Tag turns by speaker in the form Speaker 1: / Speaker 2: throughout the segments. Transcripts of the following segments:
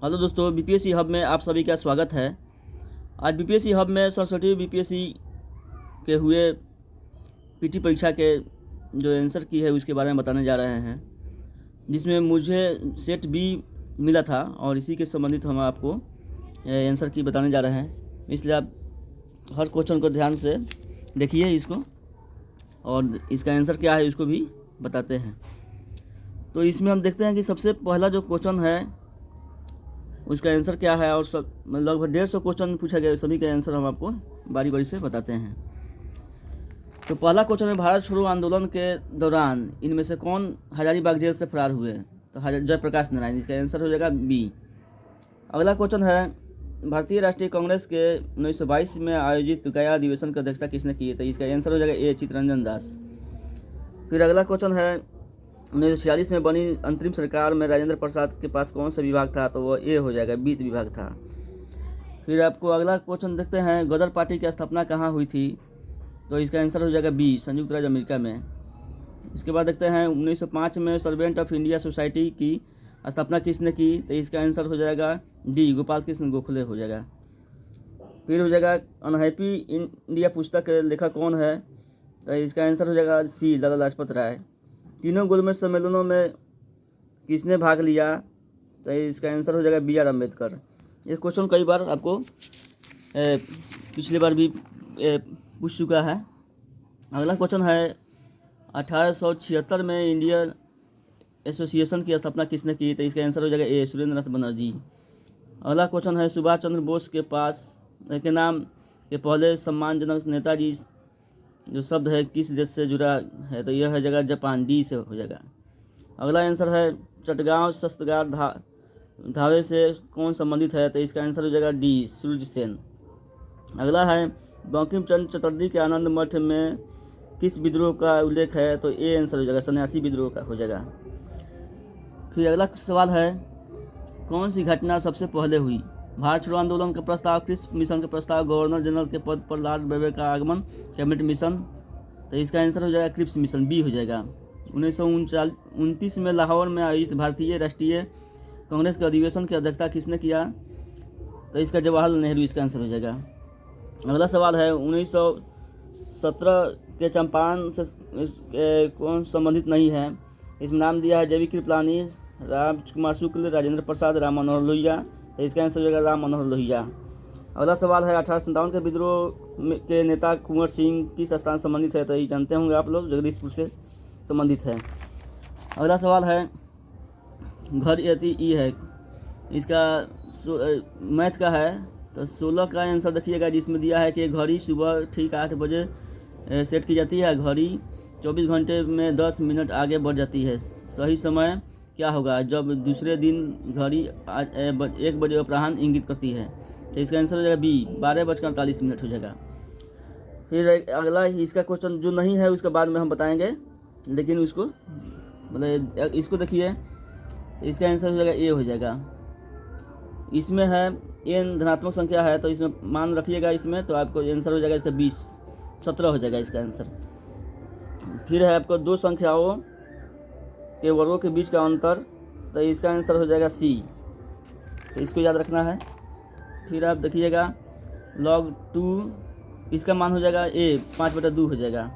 Speaker 1: Hello दोस्तों, BPSC hub में आप सभी का स्वागत है। आज बीपीएससी हब में सरस्वती बीपीएससी के हुए पीटी परीक्षा के जो आंसर की है उसके बारे में बताने जा रहे हैं, जिसमें मुझे सेट बी मिला था और इसी के संबंधित हम आपको आंसर की बताने जा रहे हैं। इसलिए आप हर क्वेश्चन को ध्यान से देखिए इसको, और इसका आंसर क्या है उसको भी बताते हैं। तो इसमें हम देखते हैं कि सबसे पहला जो क्वेश्चन है उसका आंसर क्या है, और सब लगभग 150 क्वेश्चन पूछा गया, सभी का आंसर हम आपको बारी बारी से बताते हैं। तो पहला क्वेश्चन है, भारत छोड़ो आंदोलन के दौरान इनमें से कौन हजारीबाग जेल से फरार हुए? तो जयप्रकाश नारायण, इसका आंसर हो जाएगा बी। अगला क्वेश्चन है, भारतीय राष्ट्रीय कांग्रेस के 1922 में आयोजित गया अधिवेशन की अध्यक्षता किसने की? तो इसका आंसर हो जाएगा ए, चित्तरंजन दास। फिर अगला क्वेश्चन है, 1946 में बनी अंतरिम सरकार में राजेंद्र प्रसाद के पास कौन सा विभाग था? तो वो ए हो जाएगा, वित्त विभाग था। फिर आपको अगला क्वेश्चन देखते हैं, गदर पार्टी की स्थापना कहाँ हुई थी? तो इसका आंसर हो जाएगा बी, संयुक्त राज्य अमेरिका में। इसके बाद देखते हैं, 1905 में सर्वेंट ऑफ इंडिया सोसाइटी की स्थापना किसने की? तो इसका आंसर हो जाएगा डी, गोपाल कृष्ण गोखले हो जाएगा। फिर हो जाएगा, अनहैप्पी इंडिया पुस्तक के लेखक कौन है? तो इसका आंसर हो जाएगा सी, लाला लाजपत राय। तीनों गोलमेज सम्मेलनों में किसने भाग लिया? तो इसका आंसर हो जाएगा बी आर अम्बेडकर। ये क्वेश्चन कई बार आपको पिछले बार भी पूछ चुका है। अगला क्वेश्चन है, 1876 में इंडियन एसोसिएशन की स्थापना किसने की? तो इसका आंसर हो जाएगा ए, सुरेंद्र नाथ बनर्जी। अगला क्वेश्चन है, सुभाष चंद्र बोस के पास के नाम के पहले सम्मानजनक नेताजी जो शब्द है किस देश से जुड़ा है? तो यह है जगह जापान, डी से हो जाएगा। अगला आंसर है, चटगांव शस्त्रागार धावे से कौन संबंधित है? तो इसका आंसर हो जाएगा डी, सूर्य सेन। अगला है, बंकिम चंद्र चटर्जी के आनंद मठ में किस विद्रोह का उल्लेख है? तो ए आंसर हो जाएगा, सन्यासी विद्रोह का हो जाएगा। फिर अगला सवाल है, कौन सी घटना सबसे पहले हुई? भारत छोड़ो आंदोलन का प्रस्ताव, क्रिप्स मिशन का प्रस्ताव, गवर्नर जनरल के पद पर लॉर्ड बेवे का आगमन, कैबिनेट मिशन? तो इसका आंसर हो जाएगा क्रिप्स मिशन, बी हो जाएगा। 1929 में लाहौर में आयोजित भारतीय राष्ट्रीय कांग्रेस के अधिवेशन की अध्यक्षता किसने किया? तो इसका जवाहरलाल नेहरू, इसका आंसर हो जाएगा। अगला सवाल है, 1917 के चंपारण से कौन संबंधित नहीं है? इसमें नाम दिया है जैविक कृपलानी, राजकुमार शुक्ल, राजेंद्र प्रसाद, राम मनोहर लोहिया। तो इसका आंसर हो जाएगा राम मनोहर लोहिया। अगला सवाल है, 1857 के विद्रोह के नेता कुंवर सिंह किस स्थान संबंधित है? तो ये जानते होंगे आप लोग, जगदीशपुर से संबंधित है। अगला सवाल है, घर यति ई है, इसका मैथ का है। तो 16 का आंसर देखिएगा, जिसमें दिया है कि घड़ी सुबह ठीक 8 बजे सेट की जाती है, घड़ी 24 घंटे में 10 मिनट आगे बढ़ जाती है। सही समय क्या होगा जब दूसरे दिन घड़ी 1 बजे अपराह्न इंगित करती है? तो इसका आंसर हो जाएगा बी, 12:48 हो जाएगा। फिर अगला इसका क्वेश्चन जो नहीं है उसका बाद में हम बताएंगे, लेकिन उसको मतलब इसको देखिए, तो इसका आंसर हो जाएगा ए हो जाएगा। इसमें है एन धनात्मक संख्या है, तो इसमें मान रखिएगा इसमें, तो आपको आंसर हो जाएगा इसका 17 हो जाएगा इसका आंसर। फिर है आपको दो संख्याओं के वर्गों के बीच का अंतर, तो इसका आंसर हो जाएगा सी, तो इसको याद रखना है। फिर आप देखिएगा log 2, इसका मान हो जाएगा ए, 5/2 हो जाएगा।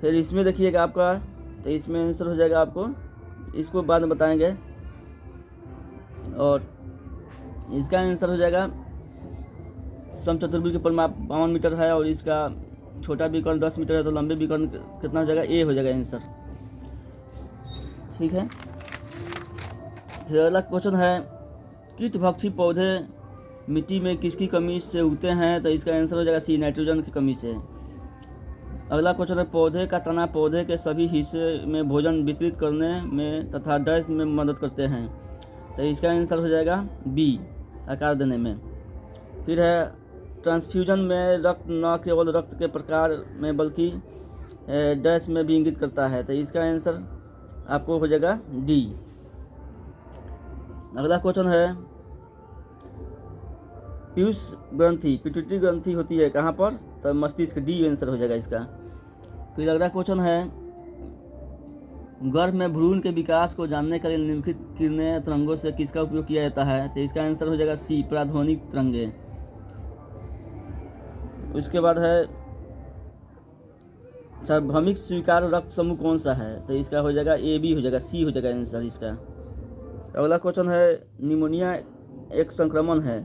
Speaker 1: फिर इसमें देखिएगा आपका, तो इसमें आंसर हो जाएगा आपको, इसको बाद में बताएंगे। और इसका आंसर हो जाएगा, समचतुर्भुज के परिमाप 52 मीटर है, और इसका छोटा विकर्ण 10 मीटर है, तो लंबे विकर्ण कितना हो जाएगा? ए हो जाएगा आंसर। ठीक है। फिर अगला क्वेश्चन है, कीटभक्षी पौधे मिट्टी में किसकी कमी से उगते हैं? तो इसका आंसर हो जाएगा सी, नाइट्रोजन की कमी से। अगला क्वेश्चन है, पौधे का तना पौधे के सभी हिस्से में भोजन वितरित करने में तथा डैश में मदद करते हैं? तो इसका आंसर हो जाएगा बी, आकार देने में। फिर है, ट्रांसफ्यूजन में रक्त न केवल रक्त के प्रकार में बल्कि डैश में भी इंगित करता है? तो इसका आंसर आपको हो जाएगा डी। अगला क्वेश्चन है, पीयूष ग्रंथि, पिट्यूटरी ग्रंथि होती है कहाँ पर? तो मस्तिष्क, डी आंसर हो जाएगा इसका। फिर अगला क्वेश्चन है, गर्भ में भ्रूण के विकास को जानने के लिए निम्नलिखित किरणें तरंगों से किसका उपयोग किया जाता है? तो इसका आंसर हो जाएगा सी, प्राध्वनिक तरंगे। उसके बाद है सार्वभौमिक स्वीकार्य रक्त समूह कौन सा है? तो इसका हो जाएगा ए बी, हो जाएगा सी, हो जाएगा आंसर इसका। अगला क्वेश्चन है निमोनिया एक संक्रमण है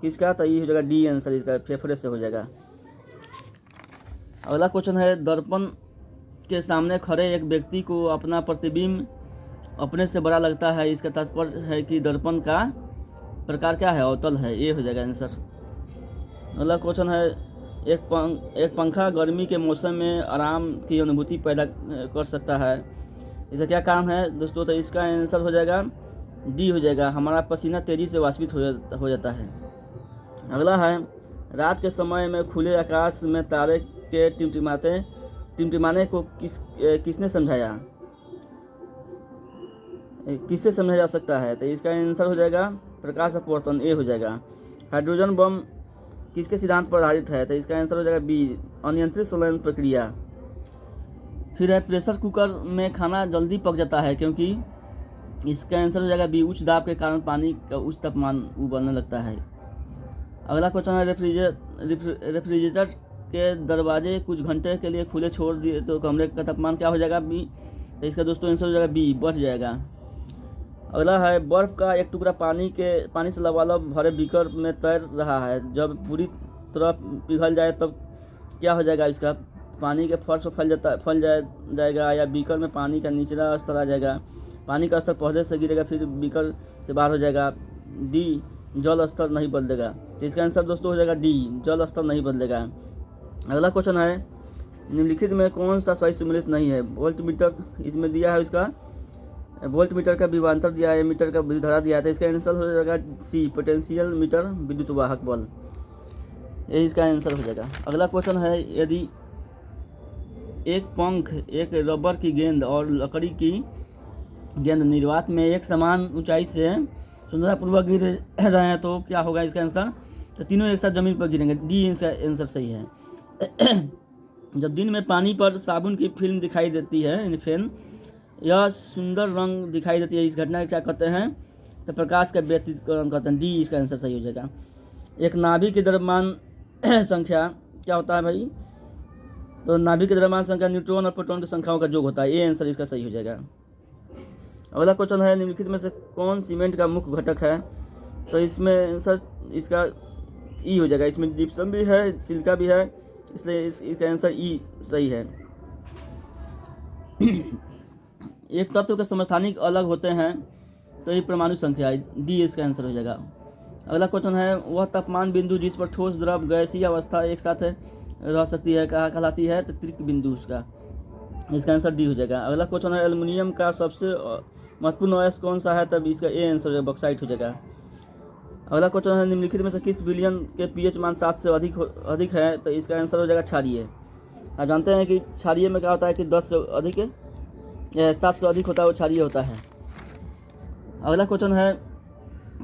Speaker 1: किसका? तो ये हो जाएगा डी आंसर इसका, फेफड़े से हो जाएगा। अगला क्वेश्चन है दर्पण के सामने खड़े एक व्यक्ति को अपना प्रतिबिंब अपने से बड़ा लगता है, इसका तात्पर्य है कि दर्पण का प्रकार क्या है? अवतल है, ये हो जाएगा आंसर। अगला क्वेश्चन है एक पंखा गर्मी के मौसम में आराम की अनुभूति पैदा कर सकता है, इसका क्या कारण है दोस्तों? तो इसका आंसर हो जाएगा डी, हो जाएगा हमारा पसीना तेज़ी से वाष्पित हो जाता है। अगला है रात के समय में खुले आकाश में तारे के टिमटिमाने को किसने समझाया? किससे समझा जा सकता है? तो इसका आंसर हो जाएगा प्रकाश अपवर्तन, ए हो जाएगा। हाइड्रोजन बम किसके सिद्धांत पर आधारित है? तो इसका आंसर हो जाएगा बी, अनियंत्रित संलयन प्रक्रिया। फिर है प्रेशर कुकर में खाना जल्दी पक जाता है क्योंकि, इसका आंसर हो जाएगा बी, उच्च दाब के कारण पानी का उच्च तापमान उबलने लगता है। अगला क्वेश्चन है रेफ्रिजरेटर के दरवाजे कुछ घंटे के लिए खुले छोड़ दिए तो कमरे का तापमान क्या हो जाएगा? बी। तो इसका दोस्तों आंसर हो जाएगा बी, बढ़ जाएगा। अगला है बर्फ़ का एक टुकड़ा पानी से लबालब भरे बीकर में तैर रहा है, जब पूरी तरह पिघल जाए तब क्या हो जाएगा? इसका पानी के फर्श पर फैल जाएगा या बीकर में पानी का निचला स्तर आ जाएगा? पानी का स्तर पहले से गिरेगा फिर बीकर से बाहर हो जाएगा। डी, जल स्तर नहीं बदलेगा। तो इसका आंसर दोस्तों हो जाएगा डी, जल स्तर नहीं बदलेगा। अगला क्वेश्चन है निम्नलिखित में कौन सा सही सम्मिलित नहीं है? वोल्ट मीटर इसमें दिया है, इसका वोल्ट मीटर का विभवांतर दिया है, मीटर का विद्युत धारा दिया है, तो इसका आंसर हो जाएगा सी, पोटेंशियल मीटर विद्युत वाहक बल, यही इसका आंसर हो जाएगा। अगला क्वेश्चन है यदि एक पंख, एक रबर की गेंद और लकड़ी की गेंद निर्वात में एक समान ऊंचाई से सुंदरपूर्वक गिर रहे हैं तो क्या होगा? इसका आंसर, तो तीनों एक साथ जमीन पर गिरेंगे, डी इसका आंसर सही है। जब दिन में पानी पर साबुन की फिल्म दिखाई देती है, फिल्म यह सुंदर रंग दिखाई देती है, इस घटना को क्या कहते हैं? तो प्रकाश का व्यतिकरण कहते हैं, डी इसका आंसर सही हो जाएगा। एक नाभिक के द्रव्यमान संख्या क्या होता है भाई? तो नाभिक के द्रव्यमान संख्या न्यूट्रॉन और प्रोटॉन की संख्याओं का योग होता है, ये आंसर इसका सही हो जाएगा। अगला क्वेश्चन है निम्नलिखित में से कौन सीमेंट का मुख्य घटक है? तो इसमें आंसर इसका ई हो जाएगा, इसमें जिप्सम भी है, सिलिका भी है, इसलिए इसका आंसर ई सही है। एक तत्व के समस्थानिक अलग होते हैं तो ये परमाणु संख्या है, डी इसका आंसर हो जाएगा। अगला क्वेश्चन है वह तापमान बिंदु जिस पर ठोस द्रव गैसीय अवस्था एक साथ रह सकती है कहा कहलाती है? तो त्रिक बिंदु उसका, इसका आंसर डी हो जाएगा। अगला क्वेश्चन है एल्युमिनियम का सबसे महत्वपूर्ण अयस्क कौन सा है? तब इसका ए आंसर है, बॉक्साइट हो जाएगा। अगला क्वेश्चन है निम्नलिखित में से किस विलयन के पीएच मान 7 से अधिक है? तो इसका आंसर हो जाएगा क्षारीय। आप जानते हैं कि क्षारीय में क्या होता है कि 10 से अधिक 7 से अधिक होता है वो क्षारीय होता है। अगला क्वेश्चन है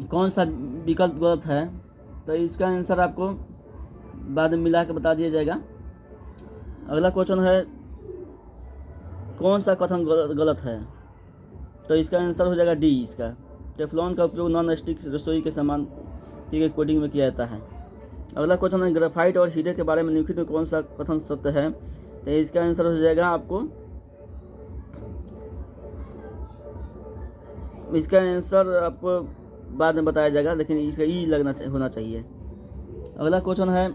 Speaker 1: कौन सा विकल्प गलत है? तो इसका आंसर आपको बाद में मिला के बता दिया जाएगा। अगला क्वेश्चन है कौन सा कथन गलत है? तो इसका आंसर हो जाएगा डी इसका, टेफ्लॉन का उपयोग नॉन स्टिक रसोई के सामान के कोटिंग में किया जाता है। अगला क्वेश्चन है ग्रेफाइट और हीरे के बारे में निम्नलिखित में कौन सा कथन सत्य है? तो इसका आंसर हो जाएगा आपको, इसका आंसर आपको बाद में बताया जाएगा, लेकिन इसका ई होना चाहिए। अगला क्वेश्चन है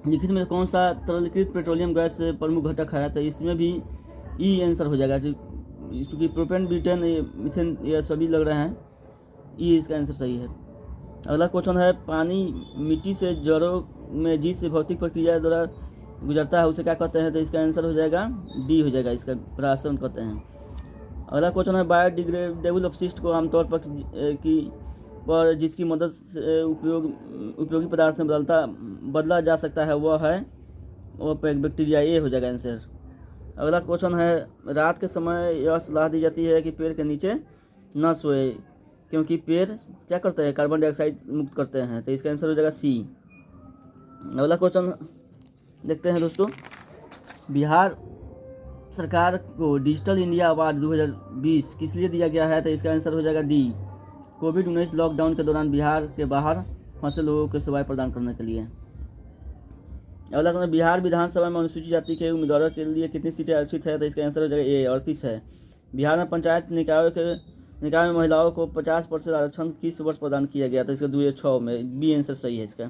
Speaker 1: लिखित में कौन सा तरलीकृत पेट्रोलियम गैस प्रमुख घटक है? तो इसमें भी ई आंसर हो जाएगा, क्योंकि प्रोपेन, ब्यूटेन, मीथेन ये सभी लग रहे हैं, ई इसका आंसर सही है। अगला क्वेश्चन है पानी मिट्टी से जड़ों में जिस भौतिक प्रक्रिया द्वारा गुजरता है उसे क्या कहते हैं? तो इसका आंसर हो जाएगा डी हो जाएगा, इसका परासरण कहते हैं। अगला क्वेश्चन है बायोडिग्रेडेबल अपशिष्ट को आमतौर पर जिसकी मदद से उपयोगी पदार्थ में बदला जा सकता है वह है बैक्टीरिया, ये हो जाएगा आंसर। अगला क्वेश्चन है रात के समय यह सलाह दी जाती है कि पेड़ के नीचे न सोए क्योंकि पेड़ क्या करते हैं? कार्बन डाइऑक्साइड मुक्त करते हैं, तो इसका आंसर हो जाएगा सी। अगला क्वेश्चन देखते हैं दोस्तों, बिहार सरकार को डिजिटल इंडिया अवार्ड 2020 किस लिए दिया गया है? तो इसका आंसर हो जाएगा डी, कोविड-19 लॉकडाउन के दौरान बिहार के बाहर फंसे लोगों को सेवाएं प्रदान करने के लिए। अगला क्वेश्चन, बिहार विधानसभा में अनुसूचित जाति के उम्मीदवारों के लिए कितनी सीटें आरक्षित है? तो इसका आंसर हो जाएगा ए, 38 है। बिहार में पंचायत निकाय में महिलाओं को 50% आरक्षण किस वर्ष प्रदान किया गया था? इसका 2006 में, बी आंसर सही है इसका।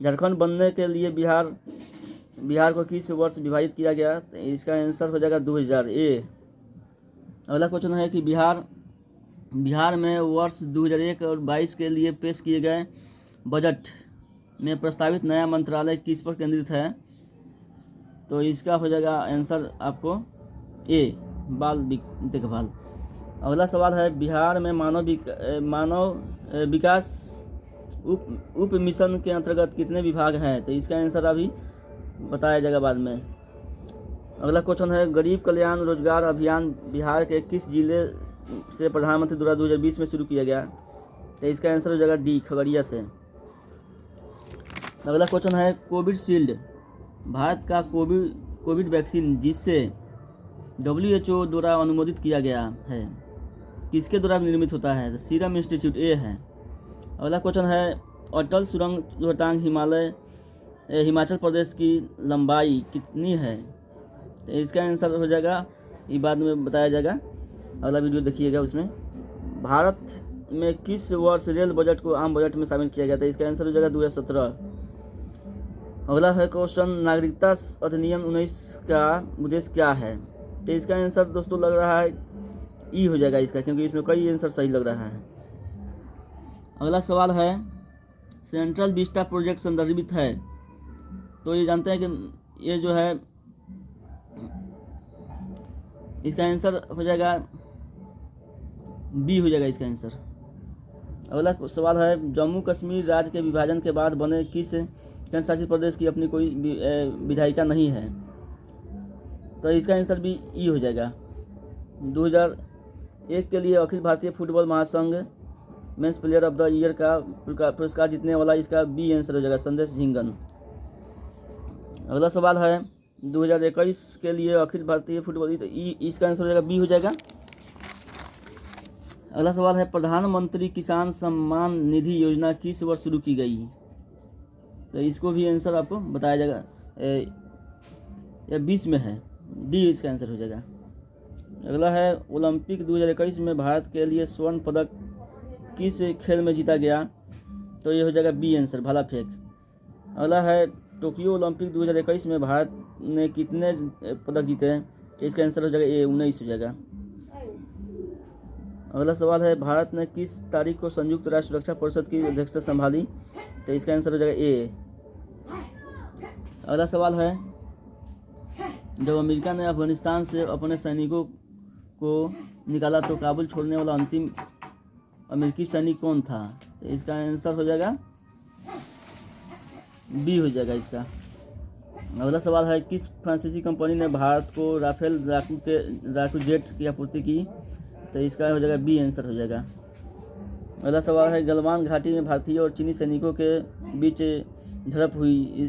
Speaker 1: झारखंड बनने के लिए बिहार को किस वर्ष विभाजित किया गया? तो इसका आंसर हो जाएगा 2000 ए। अगला क्वेश्चन है कि बिहार में वर्ष 2001 और 22 के लिए पेश किए गए बजट में प्रस्तावित नया मंत्रालय किस पर केंद्रित है? तो इसका हो जाएगा आंसर आपको ए, बाल देखभाल। अगला सवाल है, बिहार में मानव विकास उप मिशन के अंतर्गत कितने विभाग हैं? तो इसका आंसर अभी बताया जाएगा बाद में। अगला क्वेश्चन है, गरीब कल्याण रोजगार अभियान बिहार के किस जिले से प्रधानमंत्री द्वारा 2020 में शुरू किया गया? तो इसका आंसर हो जाएगा डी, खगड़िया से। अगला क्वेश्चन है, कोविशील्ड भारत का कोविड वैक्सीन जिसे WHO द्वारा अनुमोदित किया गया है किसके द्वारा निर्मित होता है? तो सीरम इंस्टीट्यूट, ए है। अगला क्वेश्चन है, अटल सुरंग रोहतांग हिमाचल प्रदेश की लंबाई कितनी है? तो इसका आंसर हो जाएगा, ये बाद में बताया जाएगा, अगला वीडियो देखिएगा। उसमें भारत में किस वर्ष रेल बजट को आम बजट में शामिल किया गया था? इसका आंसर हो जाएगा 2017। अगला है क्वेश्चन, नागरिकता अधिनियम 19 का उद्देश्य क्या है? तो इसका आंसर दोस्तों लग रहा है ई हो जाएगा इसका, क्योंकि इसमें कई आंसर सही लग रहा है। अगला सवाल है, सेंट्रल विस्टा प्रोजेक्ट संदर्भित है? तो ये जानते हैं कि ये जो है इसका आंसर हो जाएगा बी हो जाएगा इसका आंसर। अगला सवाल है, जम्मू कश्मीर राज्य के विभाजन के बाद बने किस केंद्र शासित प्रदेश की अपनी कोई विधायिका नहीं है? तो इसका आंसर भी ई हो जाएगा। 2001 के लिए अखिल भारतीय फुटबॉल महासंघ men's player of the year का पुरस्कार जीतने वाला इसका बी आंसर हो जाएगा, संदेश झिंगन। अगला सवाल है, 2021 के लिए अखिल भारतीय फुटबॉल, तो इसका आंसर हो जाएगा बी हो जाएगा। अगला सवाल है, प्रधानमंत्री किसान सम्मान निधि योजना किस वर्ष शुरू की गई? तो इसको भी आंसर आपको बताया जाएगा, या 20 में है, डी इसका आंसर हो जाएगा। अगला है, ओलंपिक 2021 में भारत के लिए स्वर्ण पदक किस खेल में जीता गया? तो ये हो जाएगा बी आंसर, भाला फेंक। अगला है, टोक्यो ओलंपिक 2021 में भारत ने कितने पदक जीते हैं? इसका आंसर हो जाएगा ए, 19 हो जाएगा। अगला सवाल है, भारत ने किस तारीख को संयुक्त राष्ट्र सुरक्षा परिषद की अध्यक्षता संभाली? तो इसका आंसर हो जाएगा ए। अगला सवाल है, जब अमेरिका ने अफगानिस्तान से अपने सैनिकों को निकाला तो काबुल छोड़ने वाला अंतिम अमेरिकी सैनिक कौन था? तो इसका आंसर हो जाएगा बी हो जाएगा इसका। अगला सवाल है, किस फ्रांसीसी कंपनी ने भारत को राफेल लड़ाकू जेट की आपूर्ति की? तो इसका हो जाएगा बी आंसर हो जाएगा। अगला सवाल है, गलवान घाटी में भारतीय और चीनी सैनिकों के बीच झड़प हुई,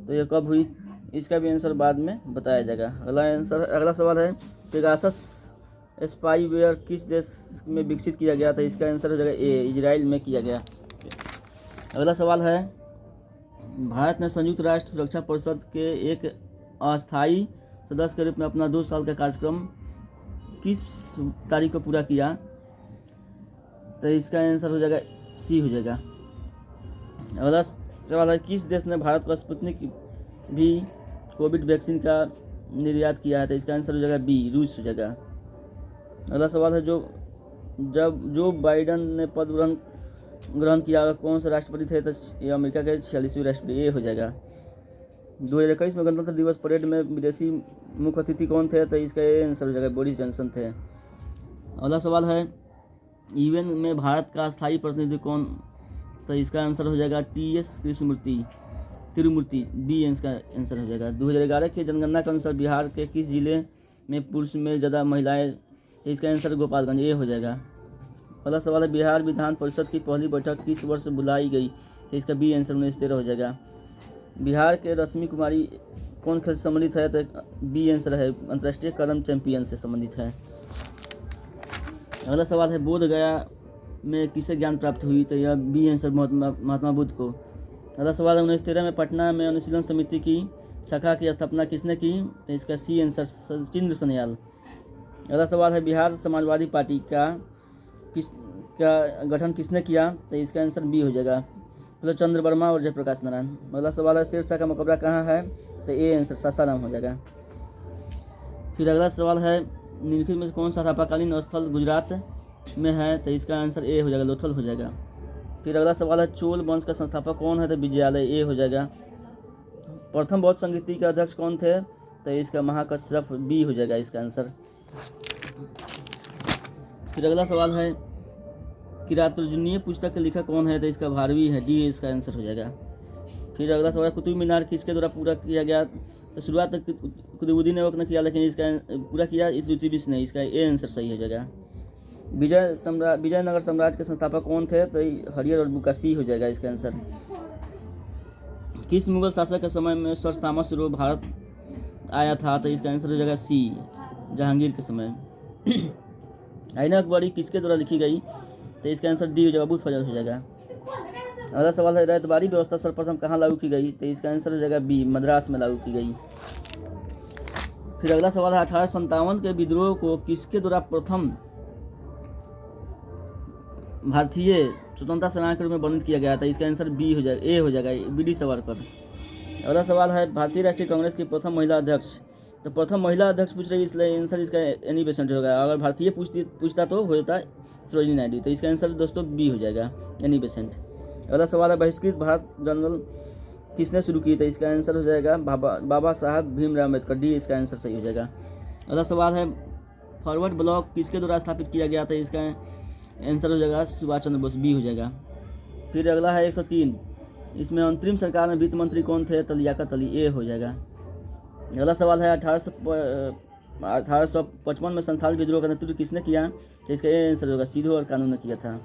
Speaker 1: तो यह कब हुई? इसका भी आंसर बाद में बताया जाएगा। अगला सवाल है, पेगासस स्पाईवेयर किस देश में विकसित किया गया था? इसका आंसर हो जाएगा ए, इजराइल में किया गया। अगला सवाल है, भारत ने संयुक्त राष्ट्र सुरक्षा परिषद के एक अस्थायी सदस्य के रूप में अपना 2 साल का कार्यक्रम किस तारीख को पूरा किया? तो इसका आंसर हो जाएगा सी हो जाएगा। अगला सवाल है, किस देश ने भारत को स्पुतनिक भी कोविड वैक्सीन का निर्यात किया है? तो इसका आंसर हो जाएगा बी, रूस हो जाएगा। अगला सवाल है, जब जो बाइडन ने पद ग्रहण किया कौन से राष्ट्रपति थे? तो ये अमेरिका के 46वें राष्ट्रपति, ए हो जाएगा। 2021 में गणतंत्र दिवस परेड में विदेशी मुख्य अतिथि कौन थे? तो इसका ये आंसर हो जाएगा, बोरिस जॉनसन थे। अगला सवाल है, यूएन में भारत का स्थायी प्रतिनिधि कौन? तो इसका आंसर हो जाएगा TS तिरुमूर्ति, बी इसका आंसर हो जाएगा। 2011 के जनगणना के अनुसार बिहार के किस जिले में पुरुष में ज़्यादा महिलाएं? तो इसका आंसर गोपालगंज, ए हो जाएगा। अगला सवाल है, बिहार विधान परिषद की पहली बैठक किस वर्ष बुलाई गई? तो इसका बी आंसर 1913 हो जाएगा। बिहार के रश्मि कुमारी कौन खेल से संबंधित है? तो बी आंसर है, अंतर्राष्ट्रीय करम चैंपियन से संबंधित है। अगला सवाल है, बोध गया में किसे ज्ञान प्राप्त हुई? तो यह बी आंसर, महात्मा बुद्ध को। अगला सवाल है, 1913 में पटना में अनुशीलन समिति की शाखा की स्थापना किसने की? तो इसका सी आंसर, सचिंद्र सन्याल। अगला सवाल है, बिहार समाजवादी पार्टी का गठन किसने किया? तो इसका आंसर बी हो जाएगा, तो चंद्र वर्मा और जयप्रकाश नारायण। अगला सवाल है, शेरशाह का मकबरा कहाँ है? तो ए आंसर, सासाराम हो जाएगा। फिर अगला सवाल है, निम्नलिखित में से कौन सा आपातकालीन स्थल गुजरात में है? तो इसका आंसर ए हो जाएगा, लोथल हो जाएगा। फिर अगला सवाल है, चोल वंश का संस्थापक कौन है? तो विजयालय, ए हो जाएगा। प्रथम बौद्ध संगीति के अध्यक्ष कौन थे? तो इसका महाकश्यप, बी हो जाएगा इसका आंसर। फिर अगला सवाल है, किरातुर्जुनीय पुस्तक के लेखक कौन है? तो इसका भारवी है, डी इसका आंसर हो जाएगा। फिर अगला सवाल, कुतुब मीनार किसके द्वारा पूरा किया गया? तो शुरुआत तक कुतुबुद्दीन ऐबक ने किया, लेकिन इसका पूरा किया इल्तुतमिश ने, इसका ए आंसर सही हो जाएगा। विजयनगर साम्राज्य के संस्थापक कौन थे? तो हरियर और बुका, सी हो जाएगा इसका आंसर। किस मुगल शासक के समय में सर थॉमस रो भारत आया था? तो इसका आंसर हो जाएगा सी, जहांगीर के समय। आईना अकबरी किसके द्वारा लिखी गई? तो इसका आंसर डी हो जाएगा, अबुल फजल हो जाएगा। अगला सवाल है, रैयतबारी व्यवस्था सर्वप्रथम कहाँ लागू की गई? तो इसका आंसर हो जाएगा बी, मद्रास में लागू की गई। फिर अगला सवाल है, 1857 के विद्रोह को किसके द्वारा प्रथम भारतीय स्वतंत्रता सेनानी के रूप में वर्णित किया गया था? इसका आंसर बी हो जाएगा, ए हो जाएगा, बी.डी. सावरकर। अगला सवाल है, भारतीय राष्ट्रीय कांग्रेस की प्रथम महिला अध्यक्ष। तो प्रथम महिला अध्यक्ष पूछ रही है, इसलिए आंसर इसका एनी बेसेंट होगा। अगर भारतीय पूछता तो हो जाता सरोजिनी नायडू। तो इसका आंसर दोस्तों बी हो जाएगा, एनी बेसेंट। अगला सवाल है, बहिष्कृत भारत जनरल किसने शुरू की? तो इसका आंसर हो जाएगा बाबा साहब भीमराव अम्बेडकर, डी इसका आंसर सही हो जाएगा। अगला सवाल है, फॉरवर्ड ब्लॉक किसके द्वारा स्थापित किया गया था? इसका आंसर हो जाएगा सुभाष चंद्र बोस, बी हो जाएगा। फिर अगला है 103, इसमें अंतरिम सरकार में वित्त मंत्री कौन थे? तो लियाकत अली, ए हो जाएगा। अगला सवाल है, 1855 में संथाल विद्रोह का नेतृत्व किसने किया? तो इसका ए आंसर होगा, सीधो और कानून ने किया था।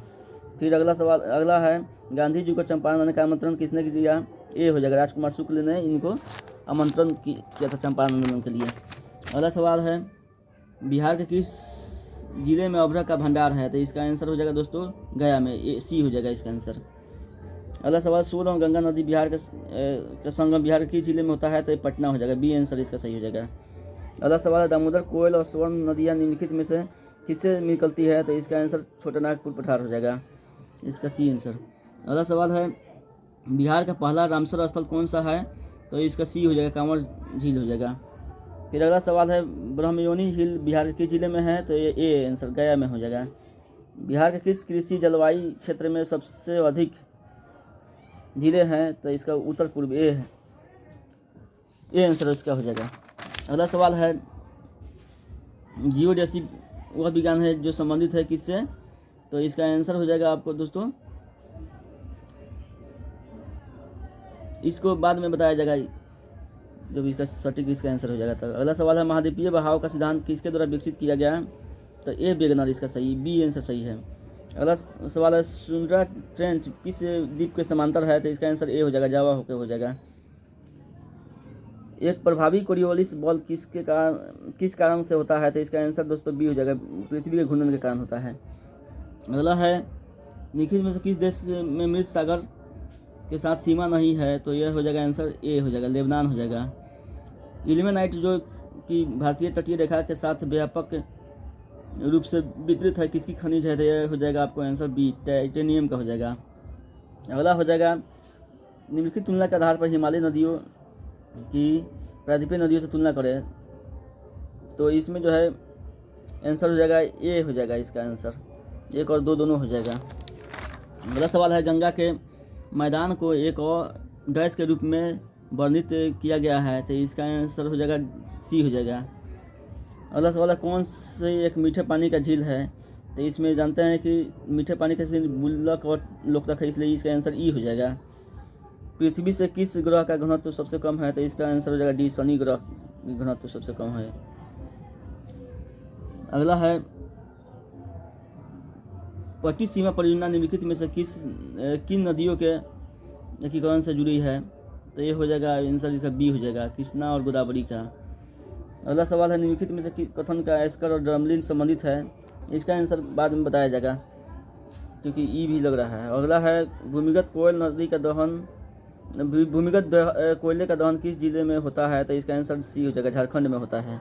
Speaker 1: फिर अगला है, गांधी जी को चंपारण आने का आमंत्रण किसने दिया? ए हो जाएगा, राजकुमार शुक्ल ने इनको आमंत्रण किया था चंपारण आंदोलन के लिए। अगला सवाल है, बिहार के किस जिले में अभ्रक का भंडार है? तो इसका आंसर हो जाएगा दोस्तों गया में, ए सी हो जाएगा इसका आंसर। अगला सवाल, सोन और गंगा नदी बिहार के संगम बिहार के किस जिले में होता है? तो पटना हो जाएगा, बी आंसर इसका सही हो जाएगा। अगला सवाल है, दामोदर, कोयल और स्वर्ण नदियाँ निम्नलिखित में से किससे निकलती है? तो इसका आंसर छोटा नागपुर पठार हो जाएगा, इसका सी आंसर। अगला सवाल है, बिहार का पहला रामसर स्थल कौन सा है? तो इसका सी हो जाएगा, कांवर झील हो जाएगा। फिर अगला सवाल है, ब्रह्मयोनी हिल बिहार के किस जिले में है? तो ये ए आंसर, गया में हो जाएगा। बिहार के किस कृषि जलवायु क्षेत्र में सबसे अधिक जिले हैं? तो इसका उत्तर पूर्व, ए है, ए आंसर इसका हो जाएगा। अगला सवाल है, जियोडेसी वह विज्ञान है जो संबंधित है किससे? तो इसका आंसर हो जाएगा आपको दोस्तों, इसको बाद में बताया जाएगा जब इसका सटीक इसका आंसर हो जाएगा तब। अगला सवाल है, महाद्वीपीय बहाव का सिद्धांत किसके द्वारा विकसित किया गया? तो ए वेगनर इसका सही, बी आंसर सही है। अगला सवाल है, सुंदरा ट्रेंच किस द्वीप के समांतर है? तो इसका आंसर ए हो जाएगा, जावा होकर हो जाएगा। एक प्रभावी कोरियोलिस बल किस कारण से होता है? तो इसका आंसर दोस्तों बी हो जाएगा, पृथ्वी के घूर्णन के कारण होता है। अगला है, निखिल में से किस देश में मृत सागर के साथ सीमा नहीं है? तो यह हो जाएगा आंसर, ए हो जाएगा, लेबनान हो जाएगा। इल्मेनाइट जो कि भारतीय तटीय रेखा के साथ व्यापक रूप से वितरित है, किसकी खनिज है? तो यह हो जाएगा आपको आंसर बी, टाइटेनियम का हो जाएगा। अगला हो जाएगा, निम्नलिखित तुलना के आधार पर हिमालय नदियों की प्रायद्वीपीय नदियों से तुलना करें। तो इसमें जो है आंसर हो जाएगा, ए हो जाएगा इसका आंसर, 1 और 2 दोनों हो जाएगा। अगला सवाल है, गंगा के मैदान को एक और डैश के रूप में वर्णित किया गया है? तो इसका आंसर हो जाएगा, सी हो जाएगा। अगला सवाल है, कौन से एक मीठे पानी का झील है? तो इसमें जानते हैं कि मीठे पानी का झील बुल्लक और लोकतक है, इसलिए इसका आंसर ई हो जाएगा। पृथ्वी से किस ग्रह का घनत्व सबसे कम है? तो इसका आंसर हो जाएगा डी, शनि ग्रह घनत्व सबसे कम है। अगला है, पट्टी सीमा परियोजना निम्नलिखित में से किन नदियों के एकीकरण से जुड़ी है? तो ये हो जाएगा आंसर इसका बी हो जाएगा, कृष्णा और गोदावरी का। अगला सवाल है निम्नलिखित में से कथन का एस्कर और ड्रमलिन संबंधित है, इसका आंसर बाद में बताया जाएगा क्योंकि ई भी लग रहा है। अगला है भूमिगत कोयले का दहन किस जिले में होता है, तो इसका आंसर सी हो जाएगा, झारखंड में होता है।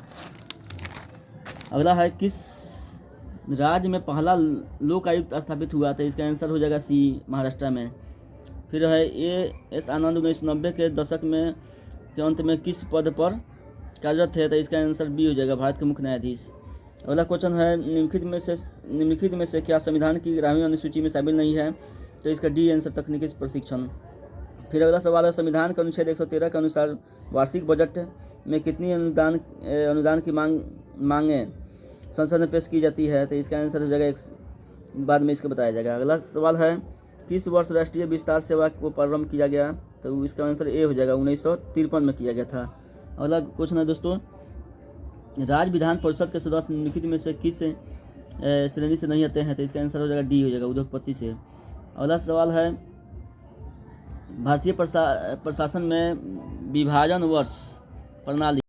Speaker 1: अगला है किस राज्य में पहला लोक आयुक्त स्थापित हुआ, तो इसका आंसर हो जाएगा सी, महाराष्ट्र में। फिर है एस आनंद 1990 के दशक में के अंत में किस पद पर कार्यरत थे, तो इसका आंसर बी हो जाएगा, भारत के मुख्य न्यायाधीश। अगला क्वेश्चन है निम्नलिखित में से क्या संविधान की 11वीं अनुसूची में शामिल नहीं है, तो इसका डी आंसर तकनीकी प्रशिक्षण। फिर अगला सवाल है संविधान के अनुच्छेद 113 के अनुसार वार्षिक बजट में कितनी अनुदान की मांगें संसद में पेश की जाती है, तो इसका आंसर हो जाएगा, बाद में इसको बताया जाएगा। अगला सवाल है किस वर्ष राष्ट्रीय विस्तार सेवा को प्रारंभ किया गया, तो इसका आंसर ए हो जाएगा, 1953 में किया गया था। अगला क्वेश्चन है दोस्तों, राज्य विधान परिषद के सदस्य निम्नलिखित में से किस श्रेणी से नहीं आते हैं, तो इसका आंसर हो जाएगा डी हो जाएगा, उद्योगपति से। अगला सवाल है भारतीय प्रशासन में विभाजन वर्ष प्रणाली